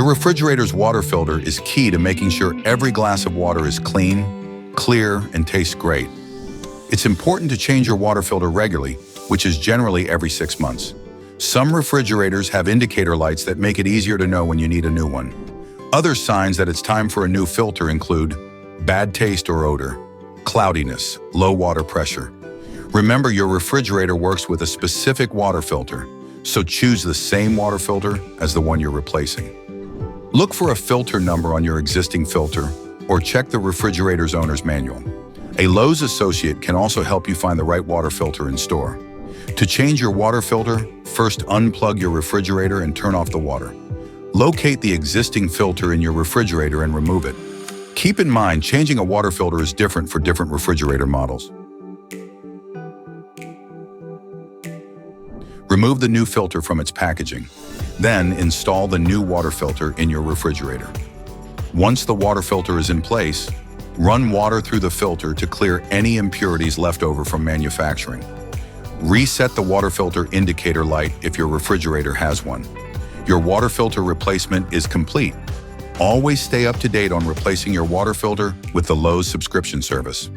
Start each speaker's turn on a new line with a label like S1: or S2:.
S1: Your refrigerator's water filter is key to making sure every glass of water is clean, clear, and tastes great. It's important to change your water filter regularly, which is generally every 6 months. Some refrigerators have indicator lights that make it easier to know when you need a new one. Other signs that it's time for a new filter include bad taste or odor, cloudiness, low water pressure. Remember, your refrigerator works with a specific water filter, so choose the same water filter as the one you're replacing. Look for a filter number on your existing filter or check the refrigerator's owner's manual. A Lowe's associate can also help you find the right water filter in store. To change your water filter, first unplug your refrigerator and turn off the water. Locate the existing filter in your refrigerator and remove it. Keep in mind, changing a water filter is different for different refrigerator models. Remove the new filter from its packaging. Then install the new water filter in your refrigerator. Once the water filter is in place, run water through the filter to clear any impurities left over from manufacturing. Reset the water filter indicator light if your refrigerator has one. Your water filter replacement is complete. Always stay up to date on replacing your water filter with the Lowe's subscription service.